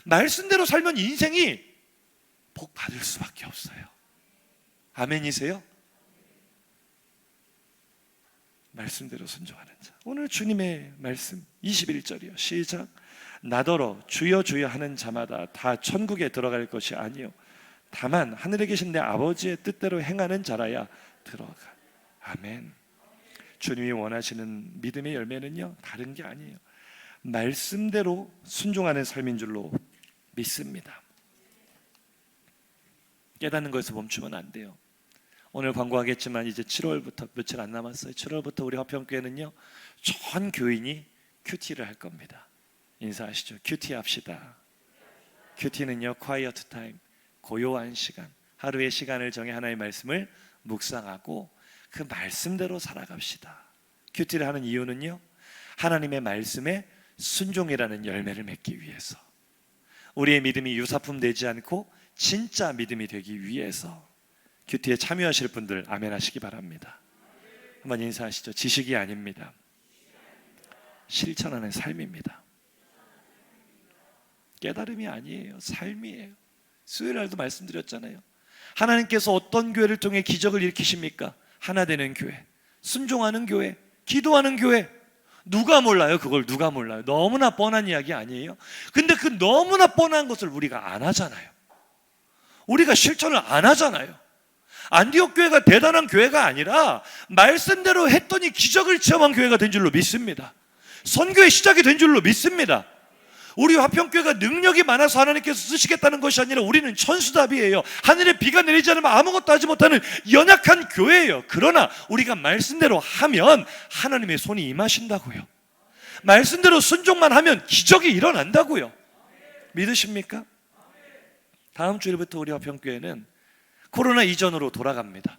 Speaker 1: 말씀대로 살면 인생이 복 받을 수밖에 없어요. 아멘이세요? 말씀대로 순종하는 자. 오늘 주님의 말씀 21절이요. 시작. 나더러 주여 주여 하는 자마다 다 천국에 들어갈 것이 아니요 다만 하늘에 계신 내 아버지의 뜻대로 행하는 자라야 들어가. 아멘. 주님이 원하시는 믿음의 열매는요 다른 게 아니에요. 말씀대로 순종하는 삶인 줄로 믿습니다. 깨닫는 것에서 멈추면 안 돼요. 오늘 광고하겠지만 이제 7월부터 며칠 안 남았어요. 7월부터 우리 화평교회는요 전 교인이 큐티를 할 겁니다. 인사하시죠. 큐티 합시다. 큐티는요 quiet time, 고요한 시간, 하루의 시간을 정해 하나의 말씀을 묵상하고 그 말씀대로 살아갑시다. 큐티를 하는 이유는요 하나님의 말씀에 순종이라는 열매를 맺기 위해서, 우리의 믿음이 유사품 되지 않고 진짜 믿음이 되기 위해서 큐티에 참여하실 분들 아멘 하시기 바랍니다. 한번 인사하시죠. 지식이 아닙니다. 실천하는 삶입니다. 깨달음이 아니에요. 삶이에요. 수요일 날도 말씀드렸잖아요. 하나님께서 어떤 교회를 통해 기적을 일으키십니까? 하나 되는 교회, 순종하는 교회, 기도하는 교회. 누가 몰라요? 그걸 누가 몰라요? 너무나 뻔한 이야기 아니에요? 근데 그 너무나 뻔한 것을 우리가 안 하잖아요. 우리가 실천을 안 하잖아요. 안디옥 교회가 대단한 교회가 아니라 말씀대로 했더니 기적을 체험한 교회가 된 줄로 믿습니다. 선교의 시작이 된 줄로 믿습니다. 우리 화평교회가 능력이 많아서 하나님께서 쓰시겠다는 것이 아니라 우리는 천수답이에요. 하늘에 비가 내리지 않으면 아무것도 하지 못하는 연약한 교회예요. 그러나 우리가 말씀대로 하면 하나님의 손이 임하신다고요. 말씀대로 순종만 하면 기적이 일어난다고요. 믿으십니까? 다음 주일부터 우리 화평교회는 코로나 이전으로 돌아갑니다.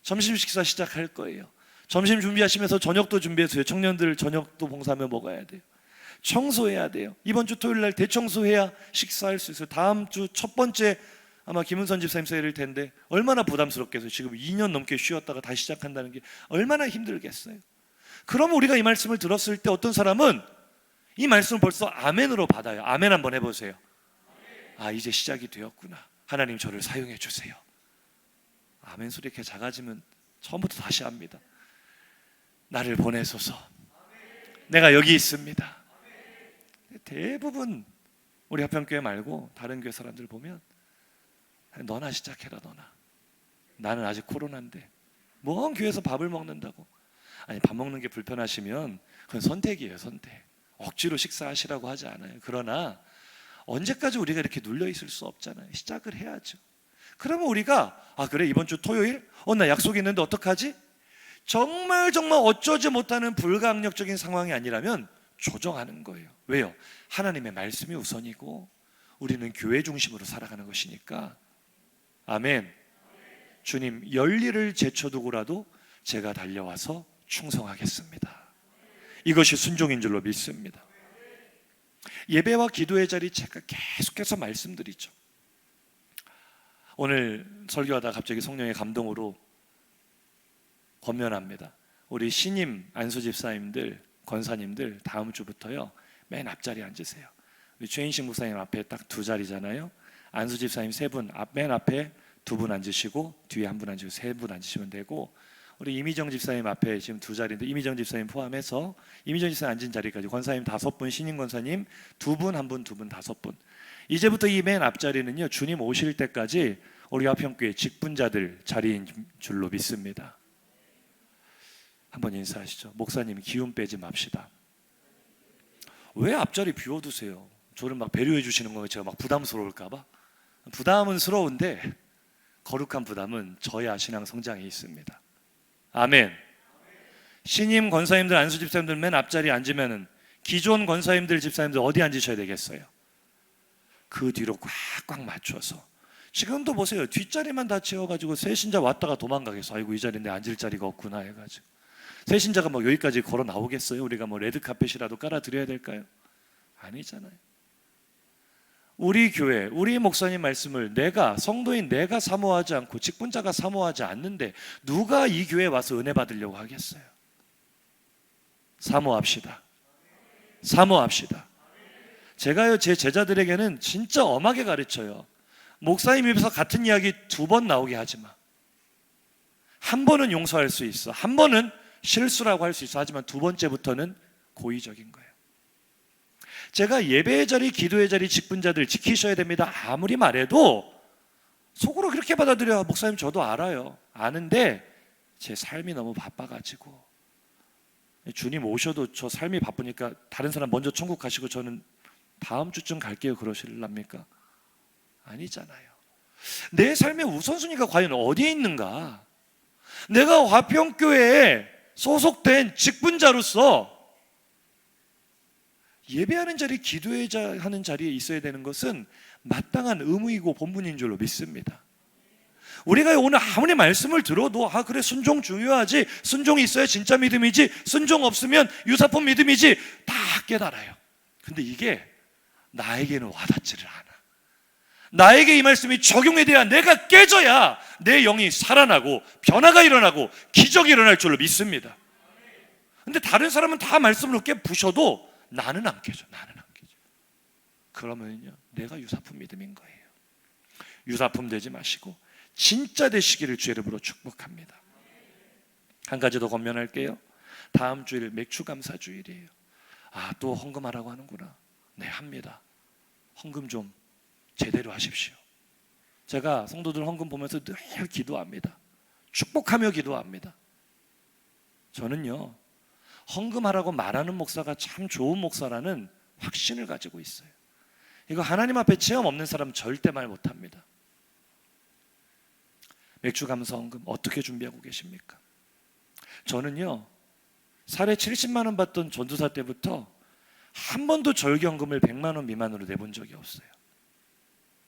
Speaker 1: 점심 식사 시작할 거예요. 점심 준비하시면서 저녁도 준비해서요. 청년들 저녁도 봉사하며 먹어야 돼요. 청소해야 돼요. 이번 주 토요일 날 대청소해야 식사할 수 있어요. 다음 주 첫 번째 아마 김은선 집사님 세일 텐데 얼마나 부담스럽겠어요. 지금 2년 넘게 쉬었다가 다시 시작한다는 게 얼마나 힘들겠어요. 그러면 우리가 이 말씀을 들었을 때 어떤 사람은 이 말씀을 벌써 아멘으로 받아요. 아멘 한번 해보세요. 아, 이제 시작이 되었구나. 하나님 저를 사용해 주세요. 아멘 소리 이렇게 작아지면 처음부터 다시 합니다. 나를 보내소서. 내가 여기 있습니다. 대부분 우리 화평교회 말고 다른 교회 사람들 보면 너나 시작해라. 너나. 나는 아직 코로나인데 뭔 교회에서 밥을 먹는다고. 아니, 밥 먹는 게 불편하시면 그건 선택이에요. 선택. 억지로 식사하시라고 하지 않아요. 그러나 언제까지 우리가 이렇게 눌려 있을 수 없잖아요. 시작을 해야죠. 그러면 우리가 그래 이번 주 토요일 나 약속 있는데 어떡하지? 정말 어쩌지 못하는 불가항력적인 상황이 아니라면 조정하는 거예요. 왜요? 하나님의 말씀이 우선이고 우리는 교회 중심으로 살아가는 것이니까. 아멘. 주님, 열일을 제쳐두고라도 제가 달려와서 충성하겠습니다. 이것이 순종인 줄로 믿습니다. 예배와 기도의 자리 제가 계속해서 말씀드리죠. 오늘 설교하다 갑자기 성령의 감동으로 권면합니다. 우리 신임 안수 집사님들, 권사님들 다음 주부터요 맨 앞자리에 앉으세요. 우리 최인식 목사님 앞에 딱 두 자리잖아요. 안수 집사님 세 분, 맨 앞에 두 분 앉으시고 뒤에 한 분 앉으시고 세 분 앉으시면 되고, 우리 이미정 집사님 앞에 지금 두 자리인데 이미정 집사님 포함해서 이미정 집사님 앉은 자리까지 권사님 5분, 신임 권사님 2분, 1분, 2분, 5분. 이제부터 이 맨 앞자리는요 주님 오실 때까지 우리 화평교회 직분자들 자리인 줄로 믿습니다. 한번 인사하시죠. 목사님 기운 빼지 맙시다. 왜 앞자리 비워두세요? 저를 막 배려해 주시는 거예요. 제가 막 부담스러울까 봐. 부담은 스러운데 거룩한 부담은 저의 신앙 성장에 있습니다. 아멘. 신임 권사님들, 안수 집사님들 맨 앞자리에 앉으면은 기존 권사님들, 집사님들 어디 앉으셔야 되겠어요? 그 뒤로 꽉꽉 맞춰서. 지금도 보세요. 뒷자리만 다 채워가지고 새신자 왔다가 도망가겠어. 아이고 이 자리인데 앉을 자리가 없구나 해가지고. 새신자가 뭐 여기까지 걸어 나오겠어요? 우리가 뭐 레드카펫이라도 깔아드려야 될까요? 아니잖아요. 우리 교회, 우리 목사님 말씀을 성도인 내가 사모하지 않고 직분자가 사모하지 않는데 누가 이 교회에 와서 은혜 받으려고 하겠어요? 사모합시다. 사모합시다. 제가요 제 제자들에게는 진짜 엄하게 가르쳐요. 목사님 입에서 같은 이야기 2번 나오게 하지 마. 한 번은 용서할 수 있어. 한 번은 실수라고 할 수 있어. 하지만 2번째부터는 고의적인 거예요. 제가 예배의 자리, 기도의 자리, 직분자들 지키셔야 됩니다 아무리 말해도 속으로 그렇게 받아들여요. 목사님 저도 알아요. 아는데 제 삶이 너무 바빠가지고 주님 오셔도 저 삶이 바쁘니까 다른 사람 먼저 천국 가시고 저는 다음 주쯤 갈게요 그러실랍니까? 아니잖아요. 내 삶의 우선순위가 과연 어디에 있는가? 내가 화평교회에 소속된 직분자로서 예배하는 자리, 기도하는 자리에 있어야 되는 것은 마땅한 의무이고 본분인 줄로 믿습니다. 우리가 오늘 아무리 말씀을 들어도 그래 순종 중요하지, 순종이 있어야 진짜 믿음이지, 순종 없으면 유사품 믿음이지 다 깨달아요. 근데 이게 나에게는 와닿지를 않아. 나에게 이 말씀이 적용에 대한 내가 깨져야 내 영이 살아나고 변화가 일어나고 기적이 일어날 줄로 믿습니다. 근데 다른 사람은 다 말씀을 깨 부셔도 나는 안 깨져. 나는 안 깨져. 그러면요 내가 유사품 믿음인 거예요. 유사품 되지 마시고 진짜 되시기를 주의 이름으로 축복합니다. 한 가지 더 권면할게요. 다음 주일 맥주 감사 주일이에요. 또 헌금하라고 하는구나. 네, 합니다. 헌금 좀 제대로 하십시오. 제가 성도들 헌금 보면서 늘 기도합니다. 축복하며 기도합니다. 저는요, 헌금하라고 말하는 목사가 참 좋은 목사라는 확신을 가지고 있어요. 이거 하나님 앞에 체험 없는 사람 절대 말 못합니다. 맥주 감사 헌금 어떻게 준비하고 계십니까? 저는요, 사례 70만 원 받던 전도사 때부터 한 번도 절기헌금을 100만 원 미만으로 내본 적이 없어요.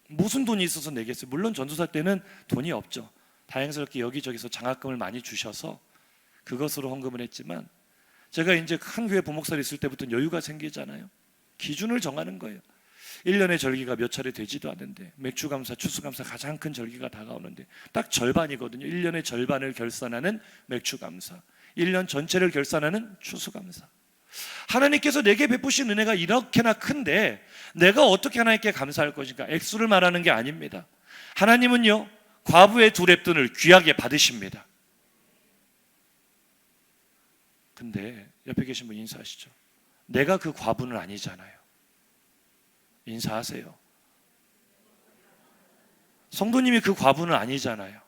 Speaker 1: 무슨 돈이 있어서 내겠어요? 물론 전도사 때는 돈이 없죠. 다행스럽게 여기저기서 장학금을 많이 주셔서 그것으로 헌금을 했지만, 제가 이제 한 교회 부목사로 있을 때부터 여유가 생기잖아요. 기준을 정하는 거예요. 1년의 절기가 몇 차례 되지도 않는데, 맥주감사, 추수감사 가장 큰 절기가 다가오는데 딱 절반이거든요. 1년의 절반을 결산하는 맥주감사, 1년 전체를 결산하는 추수감사. 하나님께서 내게 베푸신 은혜가 이렇게나 큰데 내가 어떻게 하나님께 감사할 것인가? 액수를 말하는 게 아닙니다. 하나님은요, 과부의 2랩돈을 귀하게 받으십니다. 근데 옆에 계신 분 인사하시죠. 내가 그 과부는 아니잖아요. 인사하세요. 성도님이 그 과부는 아니잖아요.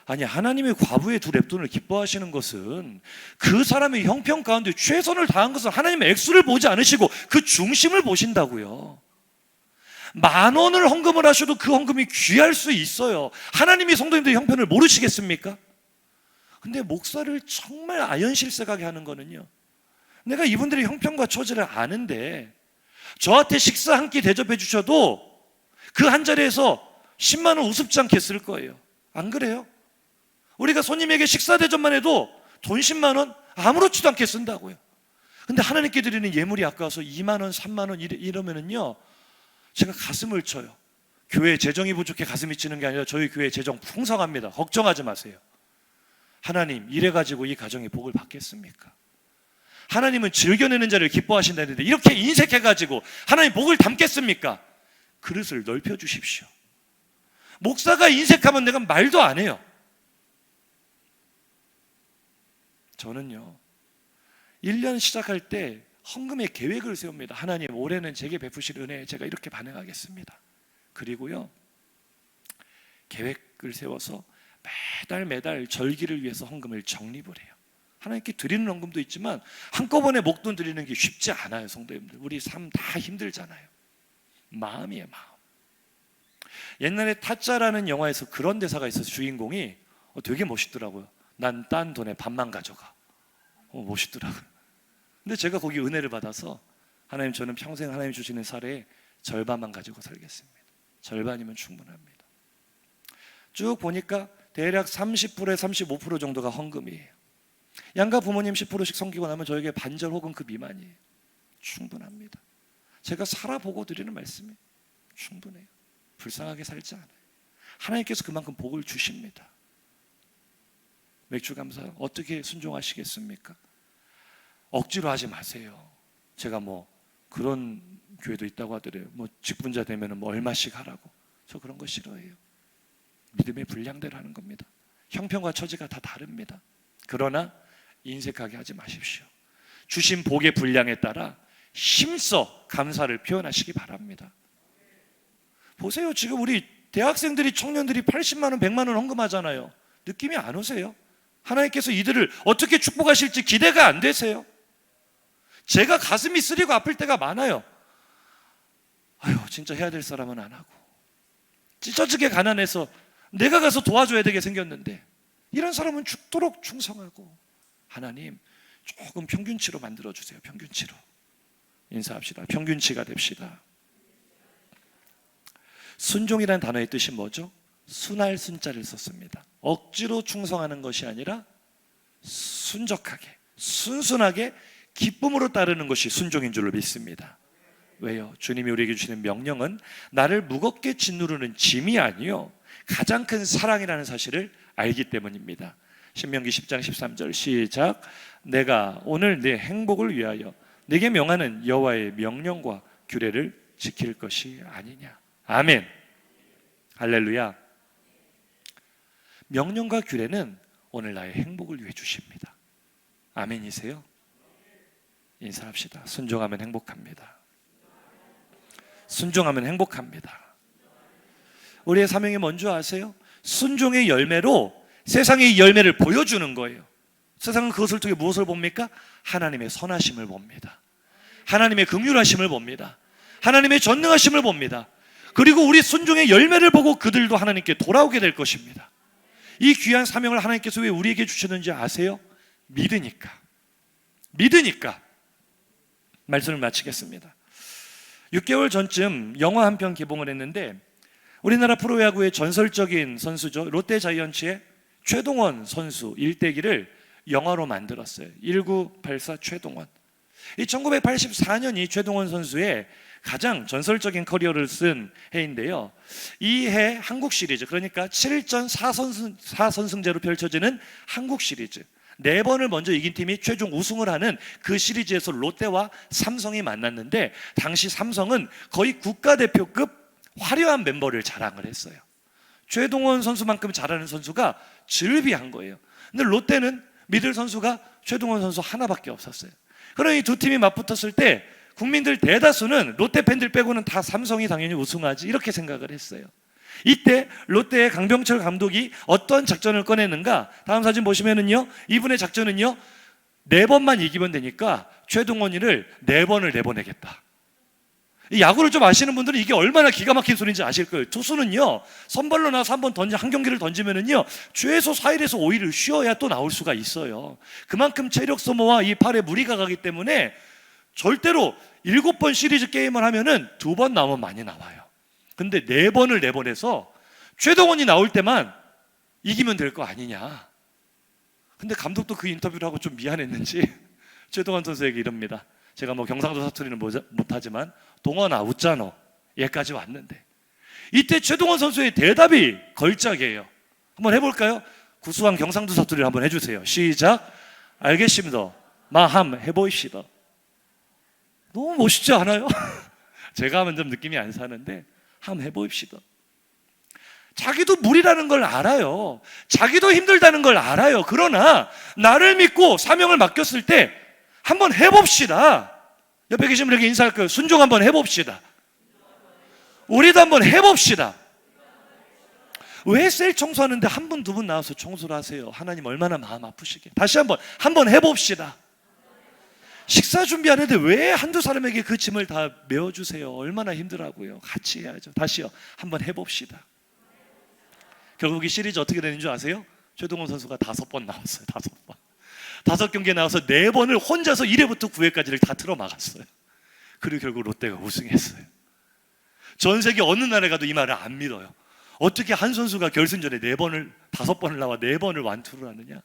Speaker 1: 아니, 하나님의 과부의 2랩돈을 기뻐하시는 것은 그 사람의 형편 가운데 최선을 다한 것은 하나님의 액수를 보지 않으시고 그 중심을 보신다고요. 10,000원을 헌금을 하셔도 그 헌금이 귀할 수 있어요. 하나님이 성도님들의 형편을 모르시겠습니까? 근데 목사를 정말 아연실색하게 하는 거는요, 내가 이분들의 형편과 처지를 아는데 저한테 식사 한 끼 대접해 주셔도 그 한 자리에서 10만 원 우습지 않게 쓸 거예요. 안 그래요? 우리가 손님에게 식사 대접만 해도 돈 10만 원 아무렇지도 않게 쓴다고요. 근데 하나님께 드리는 예물이 아까워서 2만 원, 3만 원 이러면은요, 제가 가슴을 쳐요. 교회 재정이 부족해 가슴이 치는 게 아니라 저희 교회 재정 풍성합니다. 걱정하지 마세요. 하나님, 이래가지고 이 가정이 복을 받겠습니까? 하나님은 즐겨내는 자를 기뻐하신다는데 이렇게 인색해가지고 하나님 복을 담겠습니까? 그릇을 넓혀주십시오. 목사가 인색하면 내가 말도 안 해요. 저는요, 1년 시작할 때 헌금의 계획을 세웁니다. 하나님, 올해는 제게 베푸실 은혜에 제가 이렇게 반응하겠습니다. 그리고요, 계획을 세워서 매달 절기를 위해서 헌금을 적립을 해요. 하나님께 드리는 헌금도 있지만 한꺼번에 목돈 드리는 게 쉽지 않아요. 성도님들, 우리 삶 다 힘들잖아요. 마음이에요, 마음. 옛날에 타짜라는 영화에서 그런 대사가 있어서 주인공이 되게 멋있더라고요. 난 딴 돈의 반만 가져가. 멋있더라고요. 근데 제가 거기 은혜를 받아서 하나님, 저는 평생 하나님 주시는 사례에 절반만 가지고 살겠습니다. 절반이면 충분합니다. 쭉 보니까 대략 30%에 35% 정도가 헌금이에요. 양가 부모님 10%씩 섬기고 나면 저에게 반절 혹은 그 미만이에요. 충분합니다. 제가 살아보고 드리는 말씀이 충분해요. 불쌍하게 살지 않아요. 하나님께서 그만큼 복을 주십니다. 맥주 감사 어떻게 순종하시겠습니까? 억지로 하지 마세요. 제가 그런 교회도 있다고 하더래요. 직분자 되면 얼마씩 하라고. 저 그런 거 싫어해요. 믿음의 분량대로 하는 겁니다. 형편과 처지가 다 다릅니다. 그러나 인색하게 하지 마십시오. 주신 복의 분량에 따라 힘써 감사를 표현하시기 바랍니다. 보세요. 지금 우리 대학생들이, 청년들이 80만 원, 100만 원 헌금하잖아요. 느낌이 안 오세요? 하나님께서 이들을 어떻게 축복하실지 기대가 안 되세요? 제가 가슴이 쓰리고 아플 때가 많아요. 아유, 진짜 해야 될 사람은 안 하고 찢어지게 가난해서 내가 가서 도와줘야 되게 생겼는데, 이런 사람은 죽도록 충성하고, 하나님 조금 평균치로 만들어주세요. 평균치로. 인사합시다. 평균치가 됩시다. 순종이라는 단어의 뜻이 뭐죠? 순할 순자를 썼습니다. 억지로 충성하는 것이 아니라 순적하게, 순순하게 기쁨으로 따르는 것이 순종인 줄로 믿습니다. 왜요? 주님이 우리에게 주시는 명령은 나를 무겁게 짓누르는 짐이 아니요 가장 큰 사랑이라는 사실을 알기 때문입니다. 신명기 10장 13절 시작. 내가 오늘 내 행복을 위하여 내게 명하는 여호와의 명령과 규례를 지킬 것이 아니냐. 아멘. 할렐루야. 명령과 규례는 오늘 나의 행복을 위해 주십니다. 아멘이세요? 인사합시다. 순종하면 행복합니다. 순종하면 행복합니다. 우리의 사명이 뭔지 아세요? 순종의 열매로 세상의 이 열매를 보여주는 거예요. 세상은 그것을 통해 무엇을 봅니까? 하나님의 선하심을 봅니다. 하나님의 긍휼하심을 봅니다. 하나님의 전능하심을 봅니다. 그리고 우리 순종의 열매를 보고 그들도 하나님께 돌아오게 될 것입니다. 이 귀한 사명을 하나님께서 왜 우리에게 주셨는지 아세요? 믿으니까. 말씀을 마치겠습니다. 6개월 전쯤 영화 한 편 개봉을 했는데 우리나라 프로야구의 전설적인 선수죠. 롯데자이언츠의 최동원 선수 일대기를 영화로 만들었어요. 1984 최동원. 이 1984년이 최동원 선수의 가장 전설적인 커리어를 쓴 해인데요. 이 해 한국 시리즈, 그러니까 7전 4선승제로 펼쳐지는 한국 시리즈 4번을 먼저 이긴 팀이 최종 우승을 하는 그 시리즈에서 롯데와 삼성이 만났는데 당시 삼성은 거의 국가대표급 화려한 멤버를 자랑을 했어요. 최동원 선수만큼 잘하는 선수가 즐비한 거예요. 근데 롯데는 믿을 선수가 최동원 선수 하나밖에 없었어요. 그러니 두 팀이 맞붙었을 때 국민들 대다수는 롯데 팬들 빼고는 다 삼성이 당연히 우승하지 이렇게 생각을 했어요. 이때 롯데의 강병철 감독이 어떤 작전을 꺼내는가? 다음 사진 보시면은요, 이분의 작전은요, 4번만 이기면 되니까 최동원이를 4번을 내보내겠다. 이 야구를 좀 아시는 분들은 이게 얼마나 기가 막힌 소리인지 아실 거예요. 투수는요, 선발로 나와서 한 경기를 던지면은요, 최소 4일에서 5일을 쉬어야 또 나올 수가 있어요. 그만큼 체력 소모와 이 팔에 무리가 가기 때문에 절대로 7번 시리즈 게임을 하면은 2번 나오면 많이 나와요. 근데 4번을 내보내서 최동원이 나올 때만 이기면 될 거 아니냐. 근데 감독도 그 인터뷰를 하고 좀 미안했는지 최동원 선수에게 이럽니다. 제가 뭐 경상도 사투리는 못하지만 동원아 웃잖아. 얘까지 왔는데. 이때 최동원 선수의 대답이 걸작이에요. 한번 해볼까요? 구수한 경상도 사투리를 한번 해주세요. 시작. 알겠습니다. 마함 해보이시다. 너무 멋있지 않아요? 제가 하면 좀 느낌이 안 사는데 한번 해보입시다. 자기도 무리라는 걸 알아요. 자기도 힘들다는 걸 알아요. 그러나 나를 믿고 사명을 맡겼을 때 한번 해봅시다. 옆에 계신 분에게 인사할 거예요. 순종 한번 해봅시다. 우리도 한번 해봅시다. 왜 셀 청소하는데 한 분, 2분 나와서 청소를 하세요? 하나님 얼마나 마음 아프시게. 다시 한번 해봅시다. 식사 준비하는데 왜 한두 사람에게 그 짐을 다 메워주세요? 얼마나 힘들하고요. 같이 해야죠. 다시요. 한번 해봅시다. 결국 이 시리즈 어떻게 되는 줄 아세요? 최동원 선수가 5번 나왔어요. 5번. 5경기에 나와서 4번을 혼자서 1회부터 9회까지를 다 틀어막았어요. 그리고 결국 롯데가 우승했어요. 전 세계 어느 나라에 가도 이 말을 안 믿어요. 어떻게 한 선수가 결승전에 5번을 나와 4번을 완투를 하느냐?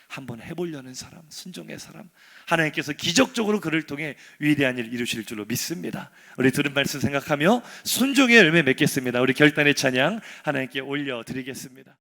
Speaker 1: 한번 해보려는 사람, 순종의 사람, 하나님께서 기적적으로 그를 통해 위대한 일 이루실 줄로 믿습니다. 우리 들은 말씀 생각하며 순종의 열매 맺겠습니다. 우리 결단의 찬양 하나님께 올려드리겠습니다.